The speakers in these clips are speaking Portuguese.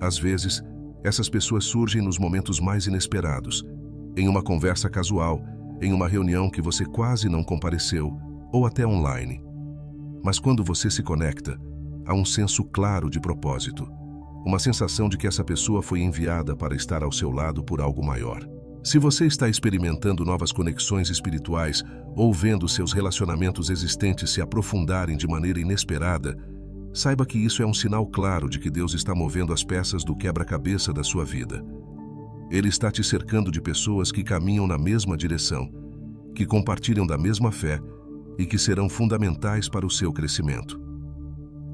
Às vezes, essas pessoas surgem nos momentos mais inesperados, em uma conversa casual, em uma reunião que você quase não compareceu, ou até online. Mas quando você se conecta, há um senso claro de propósito, uma sensação de que essa pessoa foi enviada para estar ao seu lado por algo maior. Se você está experimentando novas conexões espirituais ou vendo seus relacionamentos existentes se aprofundarem de maneira inesperada, saiba que isso é um sinal claro de que Deus está movendo as peças do quebra-cabeça da sua vida. Ele está te cercando de pessoas que caminham na mesma direção, que compartilham da mesma fé e que serão fundamentais para o seu crescimento.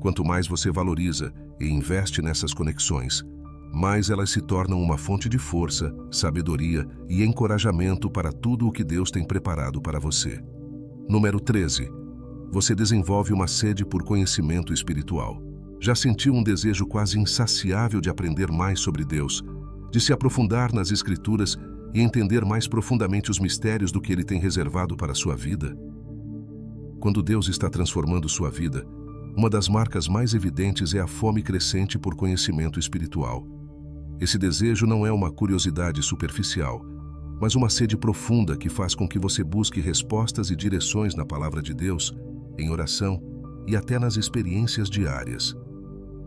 Quanto mais você valoriza e investe nessas conexões, mais elas se tornam uma fonte de força, sabedoria e encorajamento para tudo o que Deus tem preparado para você. Número 13. Você desenvolve uma sede por conhecimento espiritual. Já sentiu um desejo quase insaciável de aprender mais sobre Deus, de se aprofundar nas Escrituras e entender mais profundamente os mistérios do que Ele tem reservado para a sua vida? Quando Deus está transformando sua vida, uma das marcas mais evidentes é a fome crescente por conhecimento espiritual. Esse desejo não é uma curiosidade superficial, mas uma sede profunda que faz com que você busque respostas e direções na palavra de Deus, em oração e até nas experiências diárias.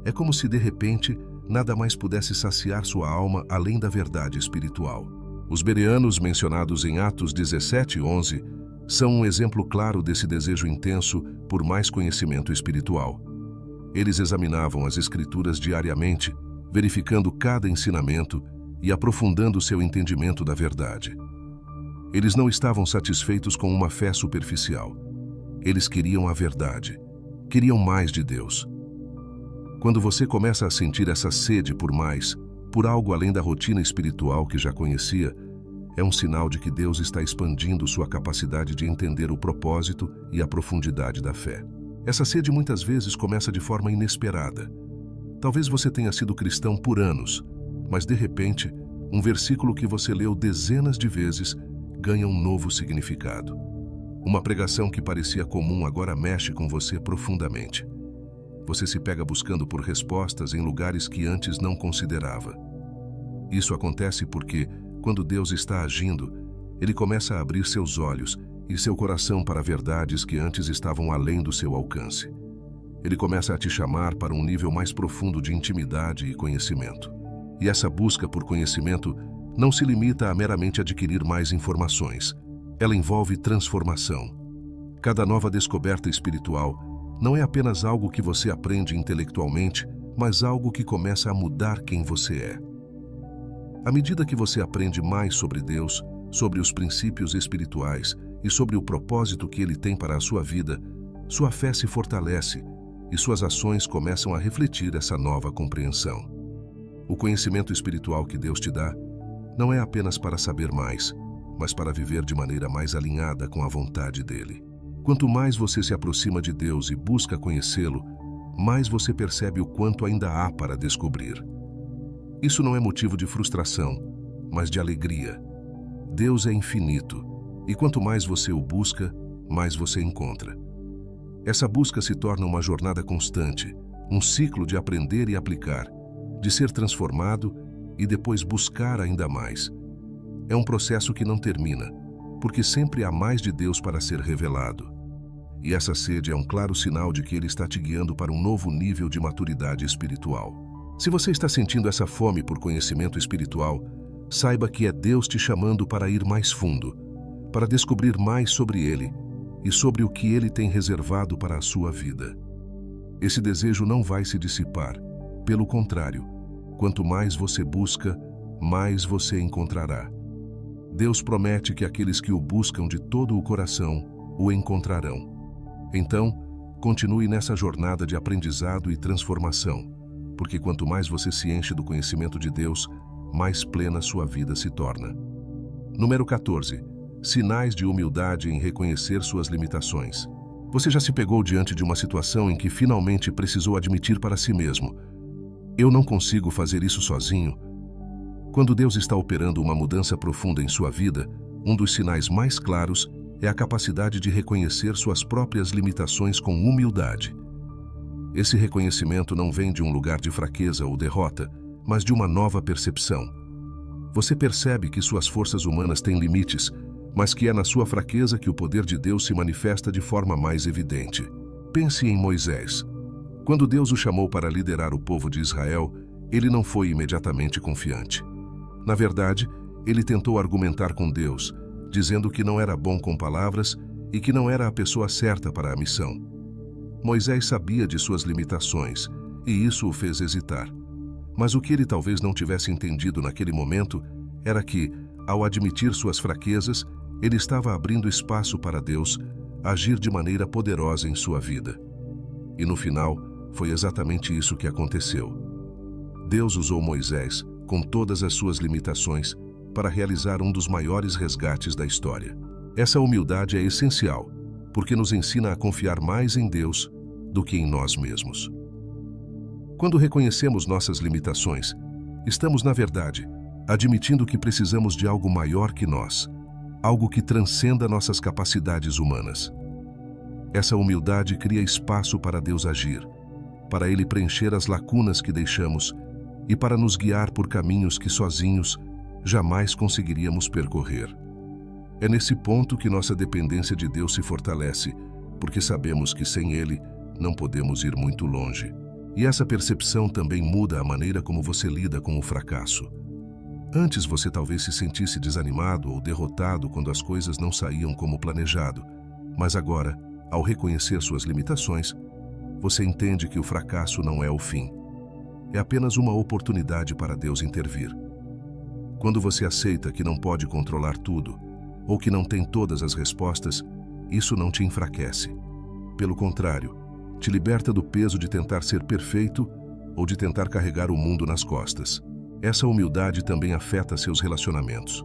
É como se, de repente, nada mais pudesse saciar sua alma além da verdade espiritual. Os bereanos mencionados em Atos 17:11 são um exemplo claro desse desejo intenso por mais conhecimento espiritual. Eles examinavam as Escrituras diariamente, verificando cada ensinamento e aprofundando seu entendimento da verdade. Eles não estavam satisfeitos com uma fé superficial. Eles queriam a verdade, queriam mais de Deus. Quando você começa a sentir essa sede por mais, por algo além da rotina espiritual que já conhecia, é um sinal de que Deus está expandindo sua capacidade de entender o propósito e a profundidade da fé. Essa sede muitas vezes começa de forma inesperada. Talvez você tenha sido cristão por anos, mas de repente, um versículo que você leu dezenas de vezes ganha um novo significado. Uma pregação que parecia comum agora mexe com você profundamente. Você se pega buscando por respostas em lugares que antes não considerava. Isso acontece porque, quando Deus está agindo, Ele começa a abrir seus olhos e seu coração para verdades que antes estavam além do seu alcance. Ele começa a te chamar para um nível mais profundo de intimidade e conhecimento. E essa busca por conhecimento não se limita a meramente adquirir mais informações. Ela envolve transformação. Cada nova descoberta espiritual não é apenas algo que você aprende intelectualmente, mas algo que começa a mudar quem você é. À medida que você aprende mais sobre Deus, sobre os princípios espirituais e sobre o propósito que Ele tem para a sua vida, sua fé se fortalece e suas ações começam a refletir essa nova compreensão. O conhecimento espiritual que Deus te dá não é apenas para saber mais, mas para viver de maneira mais alinhada com a vontade dEle. Quanto mais você se aproxima de Deus e busca conhecê-lo, mais você percebe o quanto ainda há para descobrir. Isso não é motivo de frustração, mas de alegria. Deus é infinito, e quanto mais você o busca, mais você encontra. Essa busca se torna uma jornada constante, um ciclo de aprender e aplicar, de ser transformado e depois buscar ainda mais. É um processo que não termina, porque sempre há mais de Deus para ser revelado. E essa sede é um claro sinal de que Ele está te guiando para um novo nível de maturidade espiritual. Se você está sentindo essa fome por conhecimento espiritual, saiba que é Deus te chamando para ir mais fundo, para descobrir mais sobre Ele e sobre o que Ele tem reservado para a sua vida. Esse desejo não vai se dissipar. Pelo contrário, quanto mais você busca, mais você encontrará. Deus promete que aqueles que o buscam de todo o coração o encontrarão. Então, continue nessa jornada de aprendizado e transformação, porque quanto mais você se enche do conhecimento de Deus, mais plena sua vida se torna. Número 14. Sinais de humildade em reconhecer suas limitações. Você já se pegou diante de uma situação em que finalmente precisou admitir para si mesmo: eu não consigo fazer isso sozinho? Quando Deus está operando uma mudança profunda em sua vida, um dos sinais mais claros é a capacidade de reconhecer suas próprias limitações com humildade. Esse reconhecimento não vem de um lugar de fraqueza ou derrota, mas de uma nova percepção. Você percebe que suas forças humanas têm limites, mas que é na sua fraqueza que o poder de Deus se manifesta de forma mais evidente. Pense em Moisés. Quando Deus o chamou para liderar o povo de Israel, ele não foi imediatamente confiante. Na verdade, ele tentou argumentar com Deus, dizendo que não era bom com palavras e que não era a pessoa certa para a missão. Moisés sabia de suas limitações, e isso o fez hesitar. Mas o que ele talvez não tivesse entendido naquele momento era que, ao admitir suas fraquezas, ele estava abrindo espaço para Deus agir de maneira poderosa em sua vida. E no final, foi exatamente isso que aconteceu. Deus usou Moisés, com todas as suas limitações, para realizar um dos maiores resgates da história. Essa humildade é essencial, porque nos ensina a confiar mais em Deus do que em nós mesmos. Quando reconhecemos nossas limitações, estamos, na verdade, admitindo que precisamos de algo maior que nós, algo que transcenda nossas capacidades humanas. Essa humildade cria espaço para Deus agir, para Ele preencher as lacunas que deixamos e para nos guiar por caminhos que sozinhos jamais conseguiríamos percorrer. É nesse ponto que nossa dependência de Deus se fortalece, porque sabemos que sem Ele não podemos ir muito longe. E essa percepção também muda a maneira como você lida com o fracasso. Antes você talvez se sentisse desanimado ou derrotado quando as coisas não saíam como planejado, mas agora, ao reconhecer suas limitações, você entende que o fracasso não é o fim. É apenas uma oportunidade para Deus intervir. Quando você aceita que não pode controlar tudo, ou que não tem todas as respostas, isso não te enfraquece. Pelo contrário, te liberta do peso de tentar ser perfeito ou de tentar carregar o mundo nas costas. Essa humildade também afeta seus relacionamentos.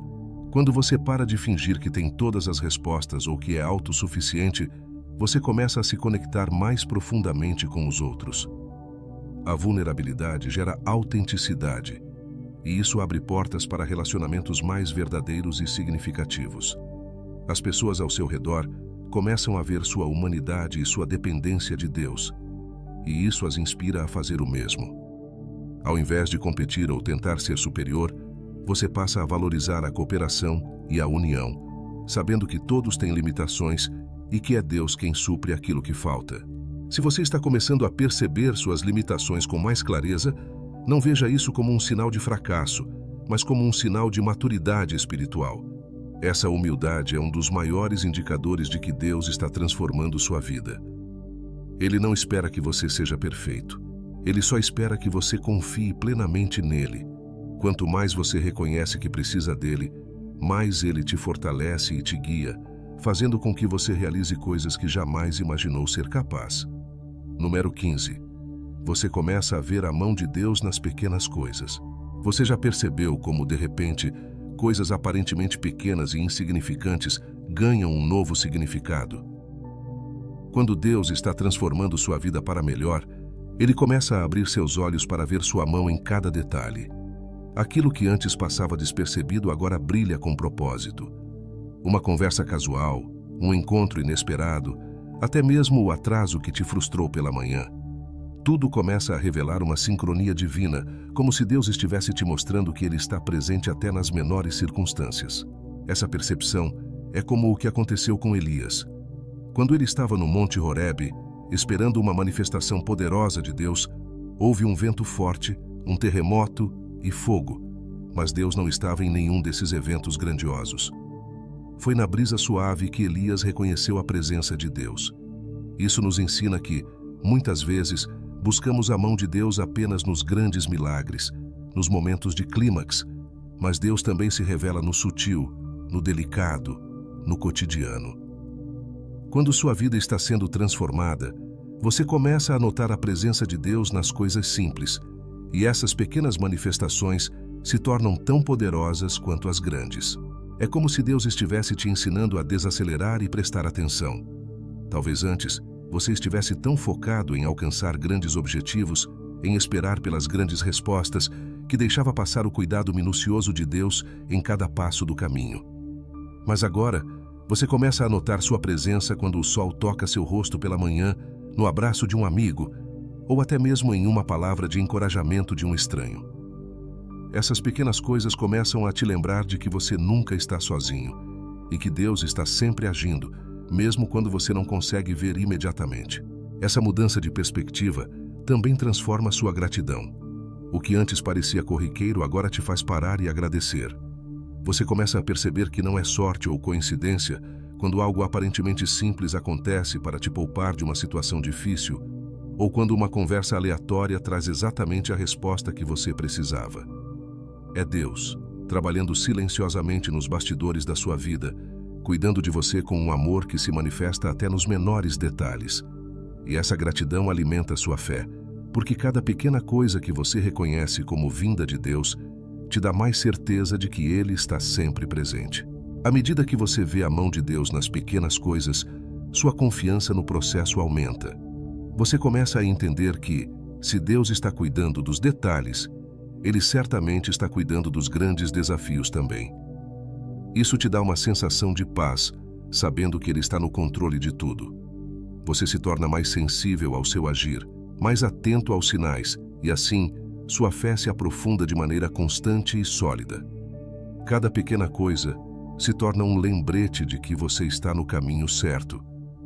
Quando você para de fingir que tem todas as respostas ou que é autossuficiente, você começa a se conectar mais profundamente com os outros. A vulnerabilidade gera autenticidade, e isso abre portas para relacionamentos mais verdadeiros e significativos. As pessoas ao seu redor começam a ver sua humanidade e sua dependência de Deus, e isso as inspira a fazer o mesmo. Ao invés de competir ou tentar ser superior, você passa a valorizar a cooperação e a união, sabendo que todos têm limitações e que é Deus quem supre aquilo que falta. Se você está começando a perceber suas limitações com mais clareza, não veja isso como um sinal de fracasso, mas como um sinal de maturidade espiritual. Essa humildade é um dos maiores indicadores de que Deus está transformando sua vida. Ele não espera que você seja perfeito. Ele só espera que você confie plenamente nele. Quanto mais você reconhece que precisa dele, mais ele te fortalece e te guia, fazendo com que você realize coisas que jamais imaginou ser capaz. Número 15. Você começa a ver a mão de Deus nas pequenas coisas. Você já percebeu como, de repente, coisas aparentemente pequenas e insignificantes ganham um novo significado? Quando Deus está transformando sua vida para melhor, Ele começa a abrir seus olhos para ver sua mão em cada detalhe. Aquilo que antes passava despercebido agora brilha com propósito. Uma conversa casual, um encontro inesperado, até mesmo o atraso que te frustrou pela manhã. Tudo começa a revelar uma sincronia divina, como se Deus estivesse te mostrando que Ele está presente até nas menores circunstâncias. Essa percepção é como o que aconteceu com Elias. Quando ele estava no Monte Horebe, esperando uma manifestação poderosa de Deus, houve um vento forte, um terremoto e fogo, mas Deus não estava em nenhum desses eventos grandiosos. Foi na brisa suave que Elias reconheceu a presença de Deus. Isso nos ensina que, muitas vezes, buscamos a mão de Deus apenas nos grandes milagres, nos momentos de clímax, mas Deus também se revela no sutil, no delicado, no cotidiano. Quando sua vida está sendo transformada, você começa a notar a presença de Deus nas coisas simples, e essas pequenas manifestações se tornam tão poderosas quanto as grandes. É como se Deus estivesse te ensinando a desacelerar e prestar atenção. Talvez antes, você estivesse tão focado em alcançar grandes objetivos, em esperar pelas grandes respostas, que deixava passar o cuidado minucioso de Deus em cada passo do caminho. Mas agora, você começa a notar sua presença quando o sol toca seu rosto pela manhã, no abraço de um amigo, ou até mesmo em uma palavra de encorajamento de um estranho. Essas pequenas coisas começam a te lembrar de que você nunca está sozinho e que Deus está sempre agindo, mesmo quando você não consegue ver imediatamente. Essa mudança de perspectiva também transforma sua gratidão. O que antes parecia corriqueiro agora te faz parar e agradecer. Você começa a perceber que não é sorte ou coincidência quando algo aparentemente simples acontece para te poupar de uma situação difícil, ou quando uma conversa aleatória traz exatamente a resposta que você precisava. É Deus, trabalhando silenciosamente nos bastidores da sua vida, cuidando de você com um amor que se manifesta até nos menores detalhes. E essa gratidão alimenta sua fé, porque cada pequena coisa que você reconhece como vinda de Deus te dá mais certeza de que Ele está sempre presente. À medida que você vê a mão de Deus nas pequenas coisas, sua confiança no processo aumenta. Você começa a entender que, se Deus está cuidando dos detalhes, Ele certamente está cuidando dos grandes desafios também. Isso te dá uma sensação de paz, sabendo que Ele está no controle de tudo. Você se torna mais sensível ao seu agir, mais atento aos sinais, e assim, sua fé se aprofunda de maneira constante e sólida. Cada pequena coisa se torna um lembrete de que você está no caminho certo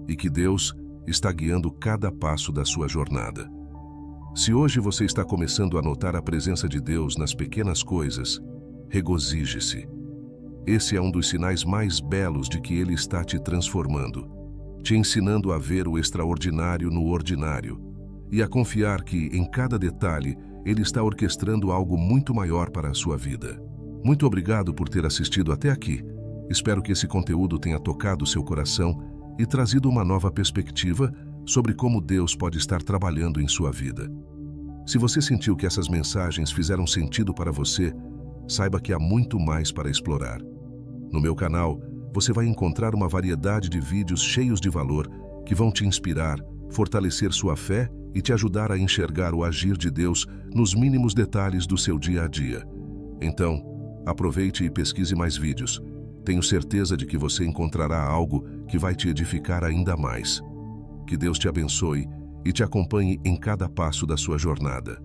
e que Deus está guiando cada passo da sua jornada. Se hoje você está começando a notar a presença de Deus nas pequenas coisas, regozije-se. Esse é um dos sinais mais belos de que Ele está te transformando, te ensinando a ver o extraordinário no ordinário e a confiar que, em cada detalhe, Ele está orquestrando algo muito maior para a sua vida. Muito obrigado por ter assistido até aqui. Espero que esse conteúdo tenha tocado seu coração e trazido uma nova perspectiva sobre como Deus pode estar trabalhando em sua vida. Se você sentiu que essas mensagens fizeram sentido para você, saiba que há muito mais para explorar. No meu canal, você vai encontrar uma variedade de vídeos cheios de valor que vão te inspirar, fortalecer sua fé e te ajudar a enxergar o agir de Deus nos mínimos detalhes do seu dia a dia. Então, aproveite e pesquise mais vídeos. Tenho certeza de que você encontrará algo que vai te edificar ainda mais. Que Deus te abençoe e te acompanhe em cada passo da sua jornada.